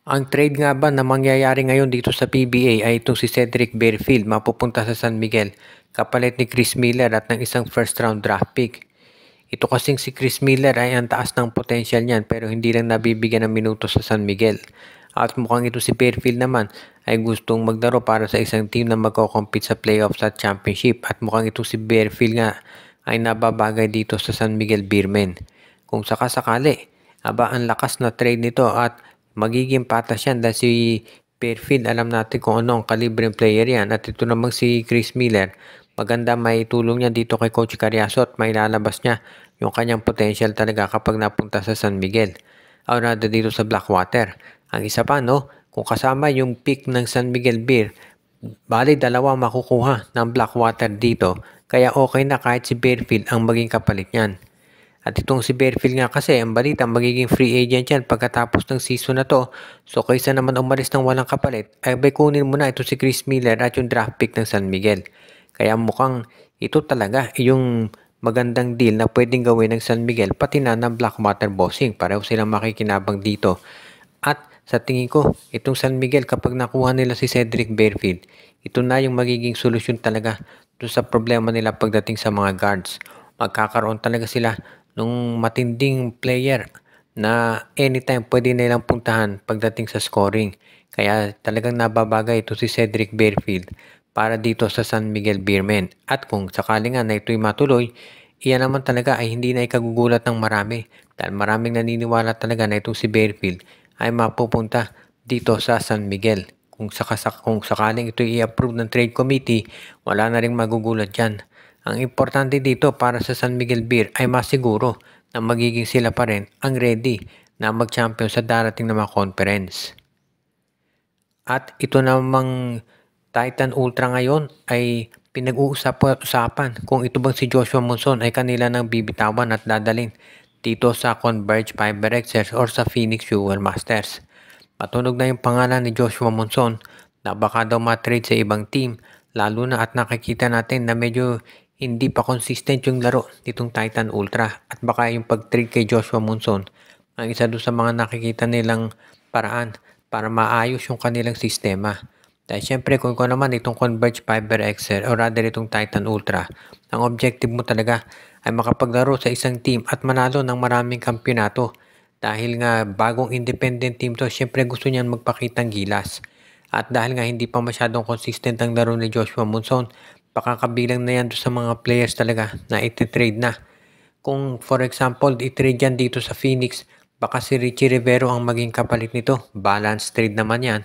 Ang trade nga ba na mangyayari ngayon dito sa PBA ay itong si Cedric Barefield mapupunta sa San Miguel kapalit ni Chris Miller at ng isang first round draft pick. Ito kasing si Chris Miller ay ang taas ng potential niyan pero hindi lang nabibigyan ng minuto sa San Miguel. At mukhang ito si Barefield naman ay gustong maglaro para sa isang team na magko-compete sa playoffs at championship at mukhang ito si Barefield nga ay nababagay dito sa San Miguel Beermen. Kung sakasakali, ang lakas na trade nito at magiging patas yan dahil si Barefield alam natin kung ano ang kalibreng player yan at ito namang si Chris Miller maganda may tulong niya dito kay Coach Cariaso at may lalabas niya yung kanyang potential talaga kapag napunta sa San Miguel o rather dito sa Blackwater. Ang isa pa kung kasama yung pick ng San Miguel Beer, bali dalawa makukuha ng Blackwater dito kaya okay na kahit si Barefield ang maging kapalit niyan. At itong si Barefield nga kasi, ang balita magiging free agent yan pagkatapos ng season na to. So kaysa naman umalis ng walang kapalit, ay kunin mo na ito si Chris Miller at yung draft pick ng San Miguel. Kaya mukhang ito talaga yung magandang deal na pwedeng gawin ng San Miguel pati na ng Blackwater Bossing. Pareho silang makikinabang dito. At sa tingin ko, itong San Miguel kapag nakuha nila si Cedric Barefield, ito na yung magiging solusyon talaga doon sa problema nila pagdating sa mga guards. Magkakaroon talaga sila nung matinding player na anytime pwede nilang puntahan pagdating sa scoring. Kaya talagang nababagay ito si Cedric Barefield para dito sa San Miguel Beermen. At kung sakali nga na ito'y matuloy, iyan naman talaga ay hindi na ikagugulat ng marami. Dahil maraming naniniwala talaga na itong si Barefield ay mapupunta dito sa San Miguel. Kung sakaling ito i-approve ng trade committee, wala na rin magugulat dyan. Ang importante dito para sa San Miguel Beer ay masiguro na magiging sila pa rin ang ready na mag-champion sa darating na mga conference. At ito namang Titan Ultra ngayon ay pinag-uusapan kung ito bang si Joshua Monson ay kanila nang bibitawan at dadalhin dito sa Converge FiberXers or sa Phoenix Fuel Masters. Matunog na yung pangalan ni Joshua Monson na baka daw matrade sa ibang team lalo na at nakikita natin na medyo hindi pa consistent yung laro nitong Titan Ultra at baka yung pag-trade kay Joshua Monson ang isa doon sa mga nakikita nilang paraan para maayos yung kanilang sistema. Dahil syempre kung naman itong Converge Fiber XL o rather itong Titan Ultra, ang objective mo talaga ay makapaglaro sa isang team at manalo ng maraming kampyonato. Dahil nga bagong independent team to, syempre gusto niyan magpakitang gilas. At dahil nga hindi pa masyadong consistent ang laro ni Joshua Monson, baka kabilang na yan sa mga players talaga na iti-trade na. Kung for example, i-trade yan dito sa Phoenix, baka si Richie Rivero ang maging kapalit nito. Balance trade naman yan.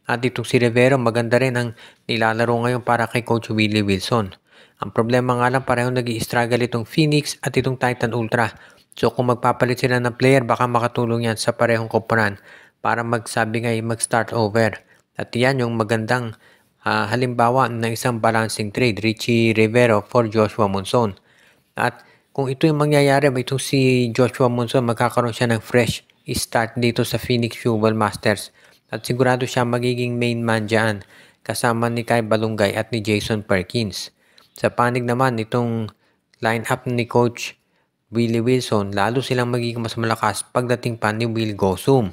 At itong si Rivero, maganda rin ang nilalaro ngayon para kay Coach Willie Wilson. Ang problema nga lang, parehong nag-i-struggle itong Phoenix at itong Titan Ultra. So kung magpapalit sila ng player, baka makatulong yan sa parehong koponan para mag-start over. At yan yung magandang halimbawa ng isang balancing trade, Richie Rivero for Joshua Monson. At kung ito yung mangyayari, itong si Joshua Monson, magkakaroon siya ng fresh start dito sa Phoenix Fuel Masters. At sigurado siya magiging main man dyan, kasama ni Kai Balungay at ni Jason Perkins. Sa panig naman, itong line-up ni Coach Willie Wilson, lalo silang magiging mas malakas pagdating pa ni Will Gosum.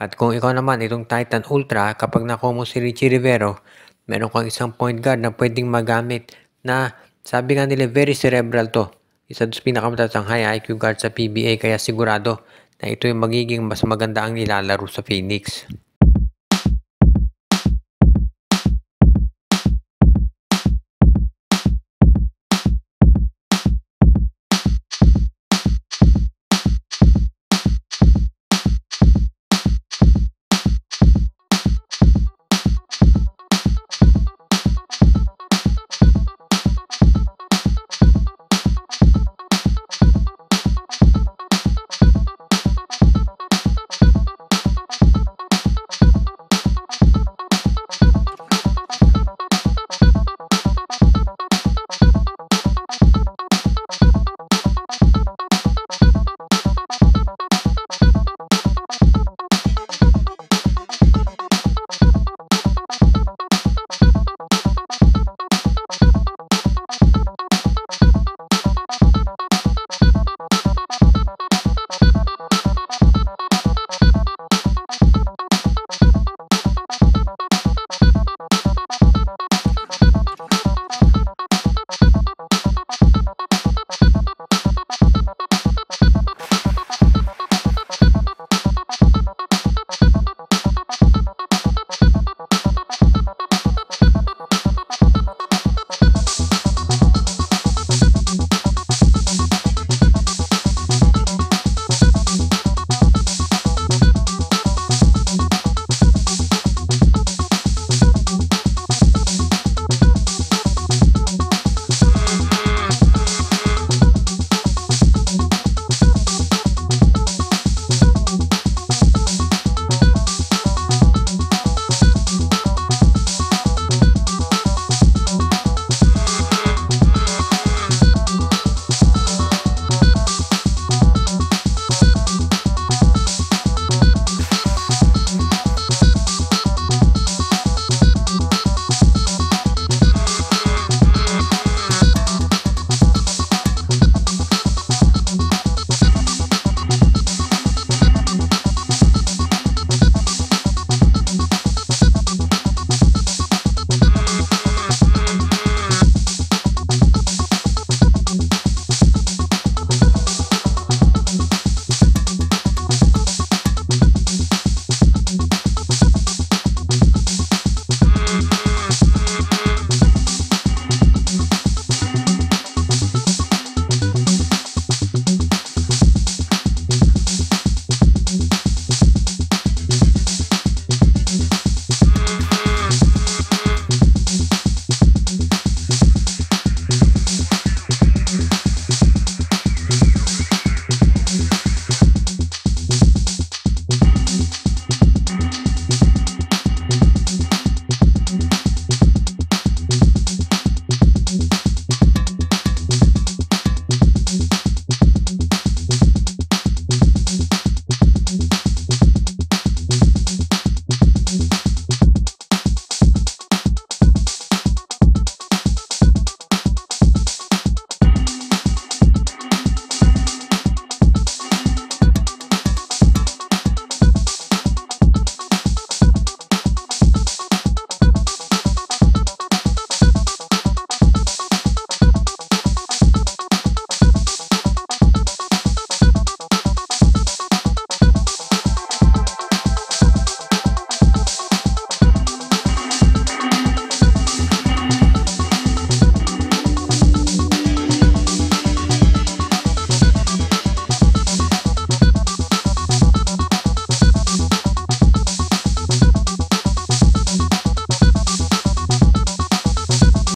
At kung ikaw naman, itong Titan Ultra, kapag nakuha mo si Richie Rivero, meron kang isang point guard na pwedeng magamit na sabi nga nila very cerebral to. Isa doon sa pinakamataas ang high IQ guard sa PBA kaya sigurado na ito yung magiging mas maganda ang nilalaro sa Phoenix.